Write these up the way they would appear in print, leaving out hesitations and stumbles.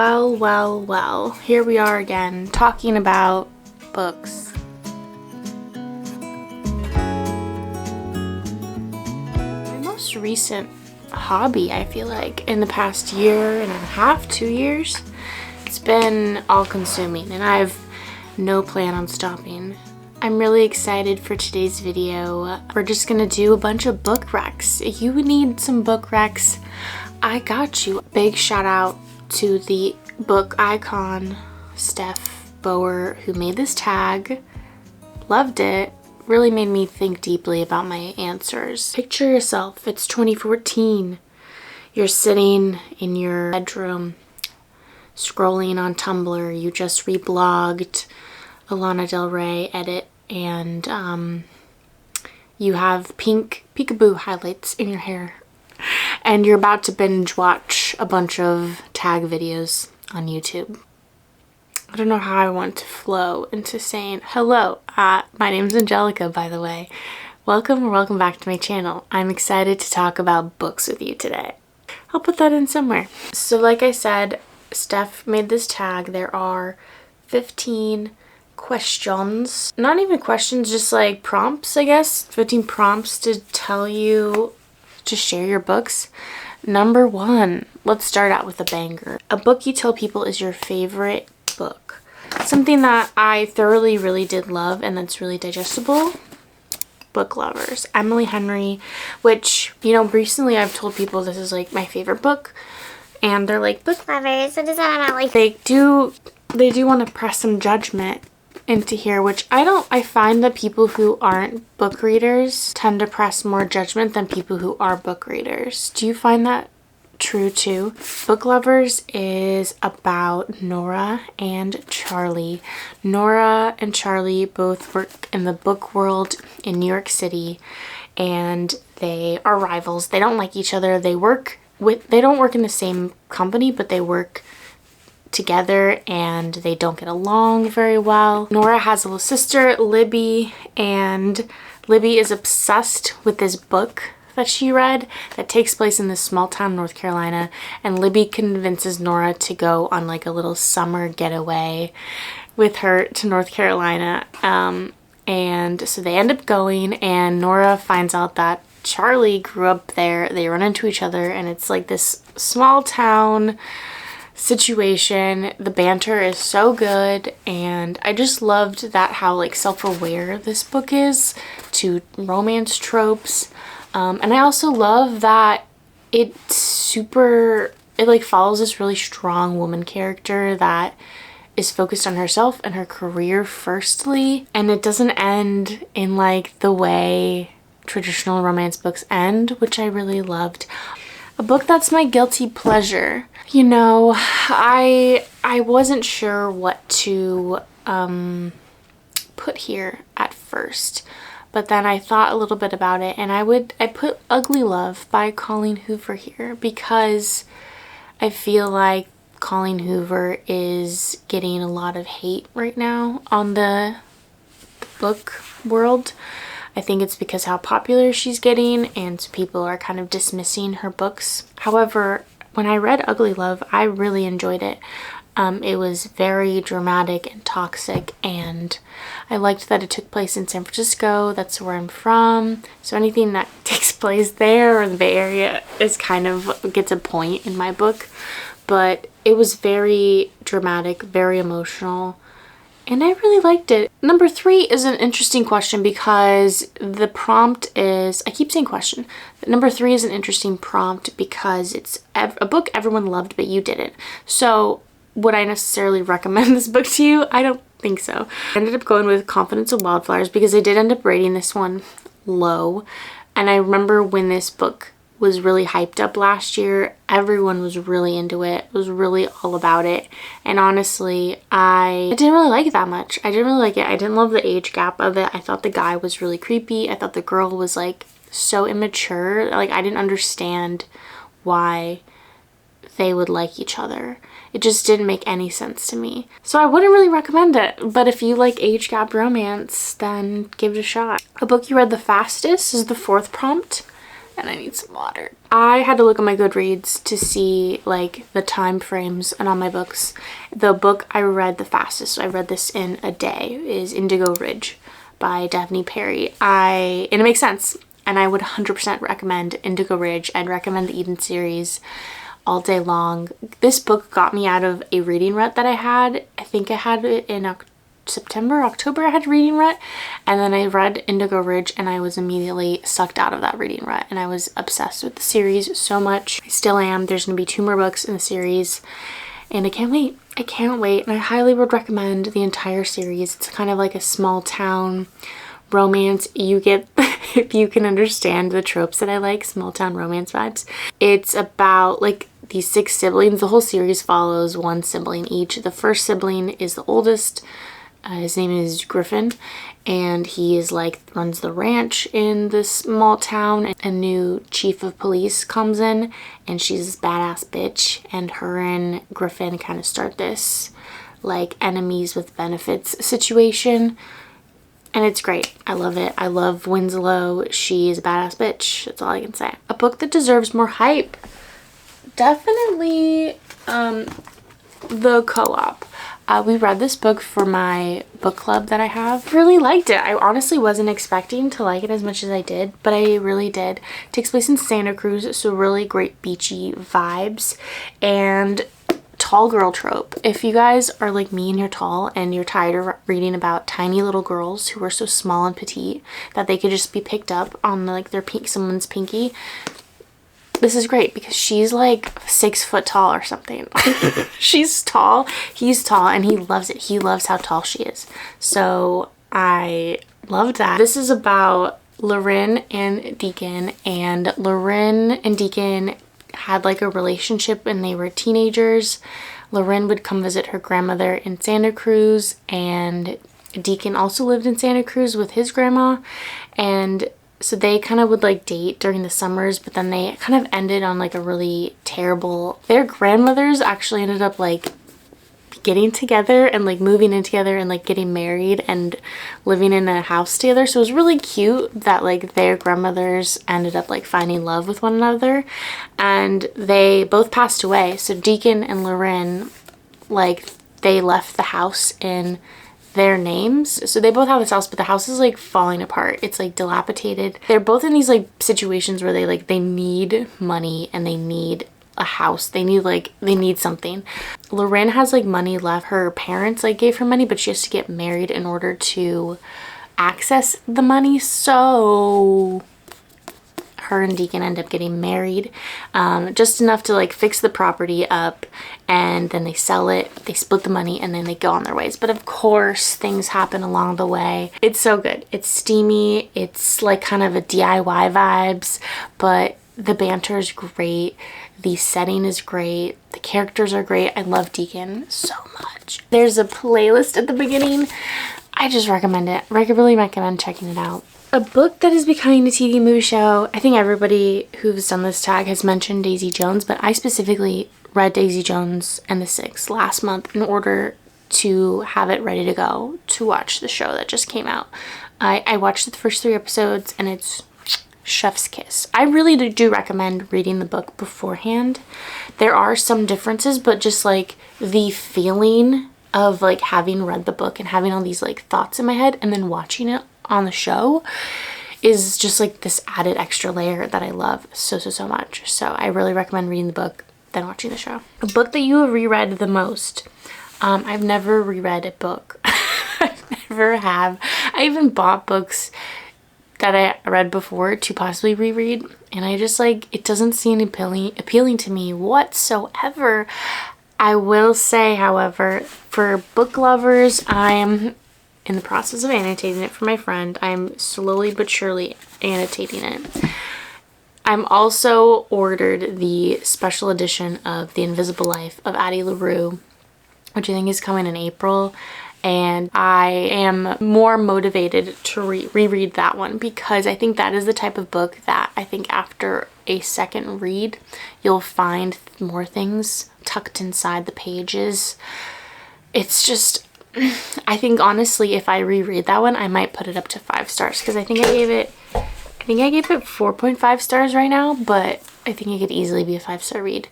Well, here we are again, talking about books. My most recent hobby, I feel like, in the past year and a half, 2 years, it's been all-consuming, and I have no plan on stopping. I'm really excited for today's video. We're just gonna do a bunch of book recs. If you need some book recs, I got you. Big shout out to the book icon, Steph Bower, who made this tag. Loved it. Really made me think deeply about my answers. Picture yourself, it's 2014. You're sitting in your bedroom, scrolling on Tumblr. You just reblogged Lana Del Rey edit, and you have pink peekaboo highlights in your hair. And you're about to binge watch a bunch of tag videos on YouTube. I don't know how I want to flow into saying, hello, my name's Angelica, by the way. Welcome back to my channel. I'm excited to talk about books with you today. I'll put that in somewhere. So like I said, Steph made this tag. There are 15 questions. Not even questions, just like prompts, I guess. 15 prompts to tell you to share your books. Number 1, let's start out with a banger. A book you tell people is your favorite book. Something that I thoroughly really did love and that's really digestible. Book lovers. Emily Henry, which, you know, recently I've told people this is like my favorite book, and they're like, book lovers, what does that mean? Like, they do want to press some judgment into here, which I find that people who aren't book readers tend to press more judgment than people who are book readers. Do you find that true too? Book Lovers is about Nora and Charlie. Nora and Charlie both work in the book world in New York City, and they are rivals. They don't like each other. They don't work in the same company, but they work together and they don't get along very well. Nora has a little sister, Libby, and Libby is obsessed with this book that she read that takes place in this small town, North Carolina, and Libby convinces Nora to go on like a little summer getaway with her to North Carolina. And so they end up going, and Nora finds out that Charlie grew up there. They run into each other, and it's like this small town situation. The banter is so good, and I just loved that how like self-aware this book is to romance tropes. And I also love that it like follows this really strong woman character that is focused on herself and her career firstly, and it doesn't end in like the way traditional romance books end, which I really loved. A book that's my guilty pleasure. You know, I wasn't sure what to put here at first, but then I thought a little bit about it, and I put Ugly Love by Colleen Hoover here because I feel like Colleen Hoover is getting a lot of hate right now on the book world. I think it's because how popular she's getting, and people are kind of dismissing her books. However, when I read Ugly Love, I really enjoyed it. It was very dramatic and toxic, and I liked that it took place in San Francisco. That's where I'm from. So anything that takes place there or the Bay Area is kind of gets a point in my book. But it was very dramatic, very emotional, and I really liked it. Number 3 is an interesting question because the prompt is, I keep saying question, but number 3 is an interesting prompt because it's a book everyone loved, but you didn't. So would I necessarily recommend this book to you? I don't think so. I ended up going with Confidence of Wildflowers because I did end up rating this one low. And I remember when this book was really hyped up last year, everyone was really into it, was really all about it. And honestly, I didn't really like it that much. I didn't really like it. I didn't love the age gap of it. I thought the guy was really creepy. I thought the girl was like so immature. Like, I didn't understand why they would like each other. It just didn't make any sense to me. So I wouldn't really recommend it, but if you like age gap romance, then give it a shot. A book you read the fastest is the 4th prompt. and I need some water. I had to look at my Goodreads to see like the time frames and on my books. The book I read the fastest, so I read this in a day, is Indigo Ridge by Daphne Perry. And it makes sense. And I would 100% recommend Indigo Ridge. I'd recommend the Eden series all day long. This book got me out of a reading rut that I had. I think I had it in September, October. I had a reading rut, and then I read Indigo Ridge and I was immediately sucked out of that reading rut, and I was obsessed with the series so much. I still am. There's gonna be 2 more books in the series, and I can't wait. I can't wait, and I highly would recommend the entire series. It's kind of like a small town romance. You get, if you can understand the tropes that I like, small town romance vibes. It's about like these 6 siblings. The whole series follows one sibling each. The first sibling is the oldest. His name is Griffin, and he is like runs the ranch in this small town. A new chief of police comes in, and she's this badass bitch, and her and Griffin kind of start this like enemies with benefits situation. And it's great. I love it. I love Winslow. She is a badass bitch. That's all I can say. A book that deserves more hype. Definitely The Co-op. We read this book for my book club that I have. Really liked it. I honestly wasn't expecting to like it as much as I did, but I really did. It takes place in Santa Cruz, so really great beachy vibes. And tall girl trope. If you guys are like me and you're tall and you're tired of reading about tiny little girls who are so small and petite that they could just be picked up on like their someone's pinky, this is great because she's like 6 foot tall or something. She's tall, he's tall, and he loves it. He loves how tall she is. So I loved that. This is about Lauren and Deacon, and Lauren and Deacon had like a relationship when they were teenagers. Lauren would come visit her grandmother in Santa Cruz, and Deacon also lived in Santa Cruz with his grandma, and so they kind of would like date during the summers, but then they kind of ended on like a really terrible, their grandmothers actually ended up like getting together and like moving in together and like getting married and living in a house together. So it was really cute that like their grandmothers ended up like finding love with one another, and they both passed away. So Deacon and Lauren, like they left the house in their names. So they both have this house, but the house is like falling apart. It's like dilapidated. They're both in these like situations where they need money and they need a house. They need something. Lauren has like money left. Her parents like gave her money, but she has to get married in order to access the money. So her and Deacon end up getting married, just enough to like fix the property up, and then they sell it, they split the money, and then they go on their ways. But of course things happen along the way. It's so good. It's steamy. It's like kind of a DIY vibes, but the banter is great. The setting is great. The characters are great. I love Deacon so much. There's a playlist at the beginning. I just recommend it. I really recommend checking it out. A book that is becoming a TV movie show. I think everybody who's done this tag has mentioned Daisy Jones, but I specifically read Daisy Jones and the Six last month in order to have it ready to go to watch the show that just came out. I watched the first 3 episodes and it's chef's kiss. I really do recommend reading the book beforehand. There are some differences, but just like the feeling of like having read the book and having all these like thoughts in my head and then watching it on the show is just like this added extra layer that I love so much. So I really recommend reading the book then watching the show. A book that you have reread the most. I've never reread a book. I never have. I even bought books that I read before to possibly reread, and I just like, it doesn't seem appealing to me whatsoever. I will say, however, for book lovers, I am in the process of annotating it for my friend. I'm slowly but surely annotating it. I'm also ordered the special edition of The Invisible Life of Addie LaRue, which I think is coming in April. And I am more motivated to reread that one because I think that is the type of book that I think after a second read, you'll find more things tucked inside the pages. It's just, I think honestly, if I reread that one, I might put it up to 5 stars because I think I gave it I think I gave it 4.5 stars right now, but I think it could easily be a 5-star read.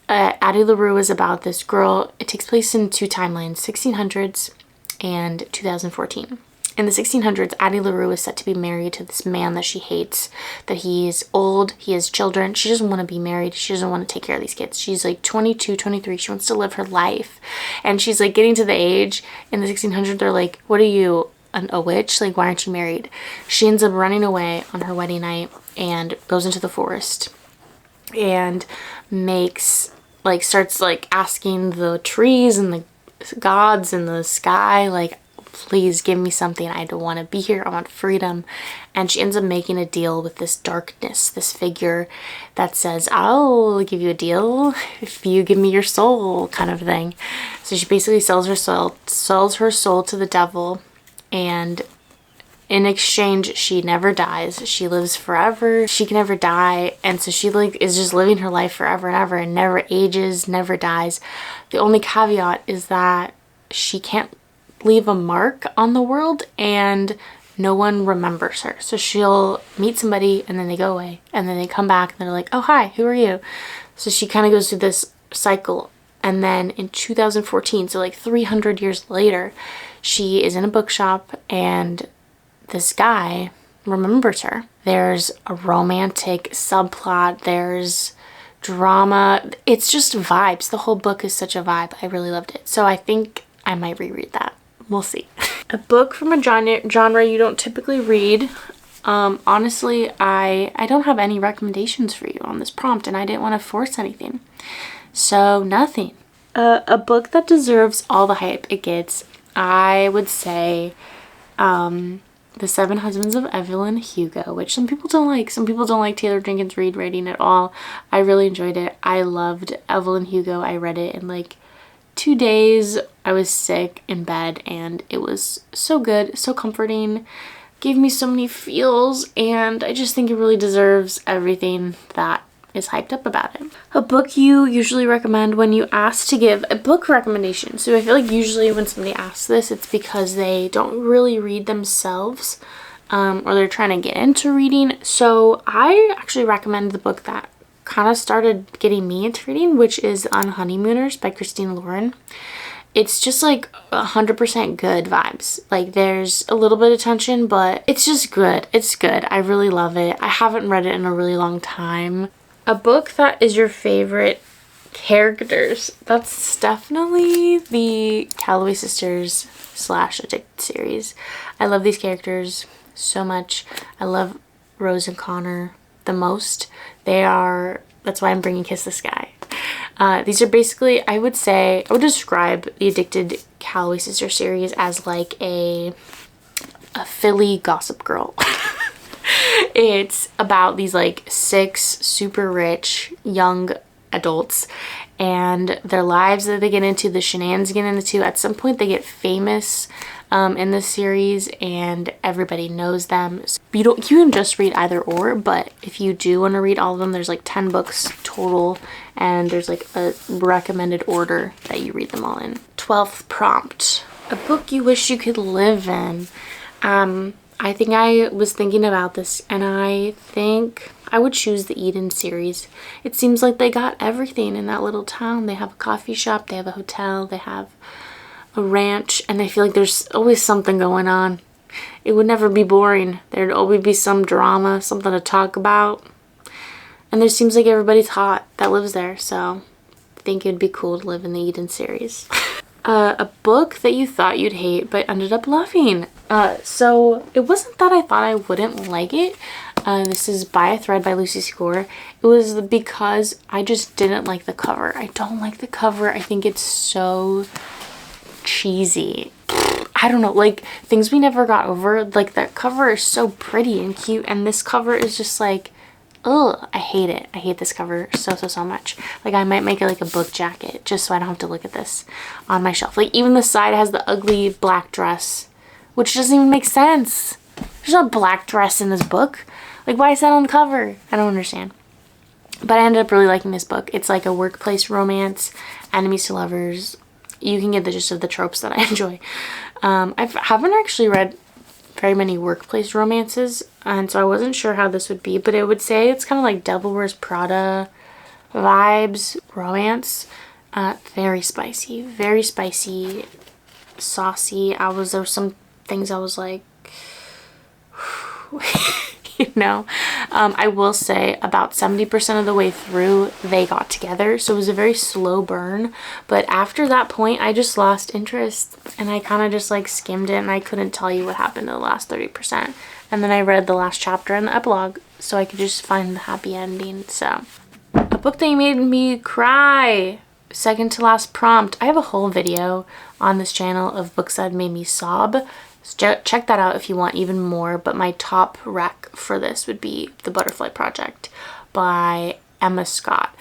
Addie LaRue is about this girl. It takes place in 2 timelines, 1600s and 2014. In the 1600s, Addie LaRue is set to be married to this man that she hates, that he's old, he has children. She doesn't want to be married. She doesn't want to take care of these kids. She's like 22, 23. She wants to live her life. And she's like getting to the age in the 1600s, they're like, what are you, a witch? Like, why aren't you married? She ends up running away on her wedding night and goes into the forest and starts like asking the trees and the gods in the sky, like, please give me something. I don't want to be here. I want freedom. And she ends up making a deal with this darkness, this figure that says, I'll give you a deal if you give me your soul, kind of thing. So she basically sells her soul to the devil, and in exchange, she never dies. She lives forever. She can never die. And so she like is just living her life forever and ever and never ages, never dies. The only caveat is that she can't leave a mark on the world and no one remembers her. So she'll meet somebody and then they go away and then they come back and they're like, oh, hi, who are you? So she kind of goes through this cycle. And then in 2014, so like 300 years later, she is in a bookshop and this guy remembers her. There's a romantic subplot. There's drama. It's just vibes. The whole book is such a vibe. I really loved it. So I think I might reread that. We'll see. A book from a genre you don't typically read. Honestly, I don't have any recommendations for you on this prompt, and I didn't want to force anything. So nothing. A book that deserves all the hype it gets, I would say The 7 Husbands of Evelyn Hugo, which some people don't like. Some people don't like Taylor Jenkins Reid writing at all. I really enjoyed it. I loved Evelyn Hugo. I read it in like 2 days. I was sick in bed and it was so good, so comforting, gave me so many feels, and I just think it really deserves everything that is hyped up about it. A book you usually recommend when you ask to give a book recommendation. So I feel like usually when somebody asks this, it's because they don't really read themselves, or they're trying to get into reading. So I actually recommend the book that kind of started getting me into reading, which is On Honeymooners by Christine Lauren. It's just like 100% good vibes. Like there's a little bit of tension, but it's just good. It's good. I really love it. I haven't read it in a really long time. A book that is your favorite characters. That's definitely the Calloway Sisters / Addicted series. I love these characters so much. I love Rose and Connor the most. That's why I'm bringing Kiss the Sky. These are basically, I would describe the Addicted Calloway Sister series as like a Philly Gossip Girl. It's about these like 6 super rich young adults and their lives that they get into, the shenanigans they get into. At some point they get famous in this series and everybody knows them. So you can just read either or, but if you do want to read all of them, there's like 10 books total and there's like a recommended order that you read them all in. 12th prompt. A book you wish you could live in. I think I was thinking about this and I think I would choose the Eden series. It seems like they got everything in that little town. They have a coffee shop, they have a hotel, they have a ranch, and I feel like there's always something going on. It would never be boring. There'd always be some drama, something to talk about. And there seems like everybody's hot that lives there, so I think it'd be cool to live in the Eden series. A book that you thought you'd hate but ended up loving. So it wasn't that I thought I wouldn't like it. This is By a Thread by Lucy Score. It was because I just didn't like the cover. I don't like the cover. I think it's so cheesy. I don't know, like Things We Never Got Over, like that cover is so pretty and cute, and this cover is just like, ugh, I hate it. I hate this cover so much. Like I might make it like a book jacket just so I don't have to look at this on my shelf. Like even the side has the ugly black dress, which doesn't even make sense. There's no black dress in this book. Like why is that on the cover? I don't understand. But I ended up really liking this book. It's like a workplace romance, enemies to lovers. You can get the gist of the tropes that I enjoy. I haven't actually read very many workplace romances, and so I wasn't sure how this would be, but it would say it's kind of like Devil Wears Prada vibes, romance. Very spicy, saucy. There were some things I was like, you know. I will say about 70% of the way through they got together, so it was a very slow burn, but after that point I just lost interest and I kind of just like skimmed it, and I couldn't tell you what happened to the last 30%. And then I read the last chapter and the epilogue so I could just find the happy ending. So a book that made me cry, second to last prompt. I have a whole video on this channel of books that made me sob. Check that out if you want even more, but my top rec for this would be The Butterfly Project by Emma Scott.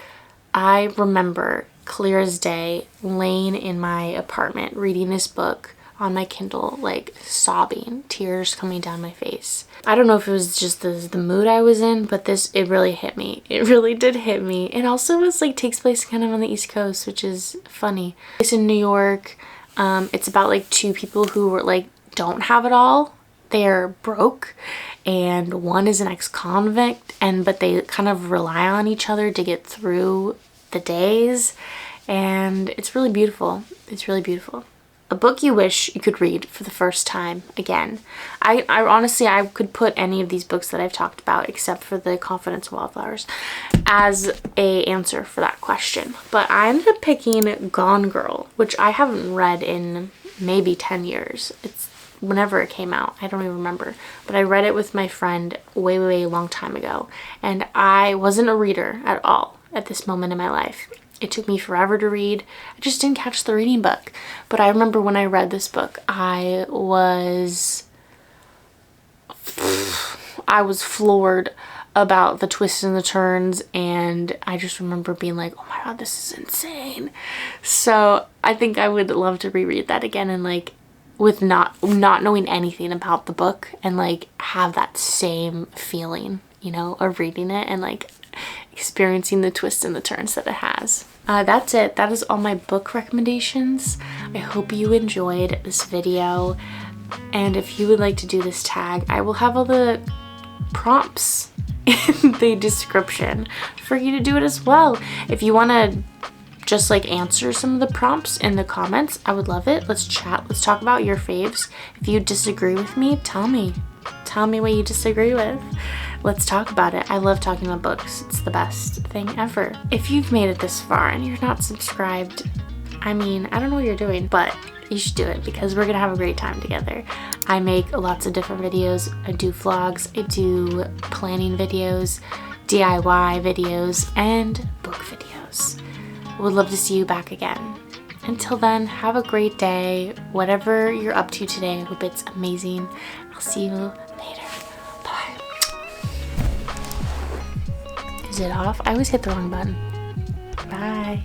I remember clear as day laying in my apartment reading this book on my Kindle, like sobbing, tears coming down my face. I don't know if it was just the mood I was in, but it really hit me. It really did hit me. It also takes place kind of on the East Coast, which is funny. It's in New York. It's about like two people who were like don't have it all. They're broke, and one is an ex-convict, but they kind of rely on each other to get through the days, and it's really beautiful. It's really beautiful. A book you wish you could read for the first time again. I honestly, I could put any of these books that I've talked about, except for The Confidence of Wildflowers, as a answer for that question. But I ended up picking Gone Girl, which I haven't read in maybe 10 years. It's whenever it came out, I don't even remember, but I read it with my friend way long time ago, and I wasn't a reader at all at this moment in my life. It took me forever to read. I just didn't catch the reading bug. But I remember when I read this book, I was floored about the twists and the turns, and I just remember being like, oh my god, this is insane. So I think I would love to reread that again, and like with not knowing anything about the book, and like have that same feeling, you know, of reading it and like experiencing the twists and the turns that it has. That's it. That is all my book recommendations. I hope you enjoyed this video, and if you would like to do this tag, I will have all the prompts in the description for you to do it as well. If you want to just like answer some of the prompts in the comments, I would love it. Let's chat. Let's talk about your faves. If you disagree with me, tell me what you disagree with. Let's talk about it. I love talking about books. It's the best thing ever. If you've made it this far and you're not subscribed, I mean, I don't know what you're doing, but you should do it because we're gonna have a great time together. I make lots of different videos. I do vlogs, I do planning videos, DIY videos, and book videos. Would love to see you back again. Until then, have a great day. Whatever you're up to today, I hope it's amazing. I'll see you later. Bye. Is it off? I always hit the wrong button. Bye.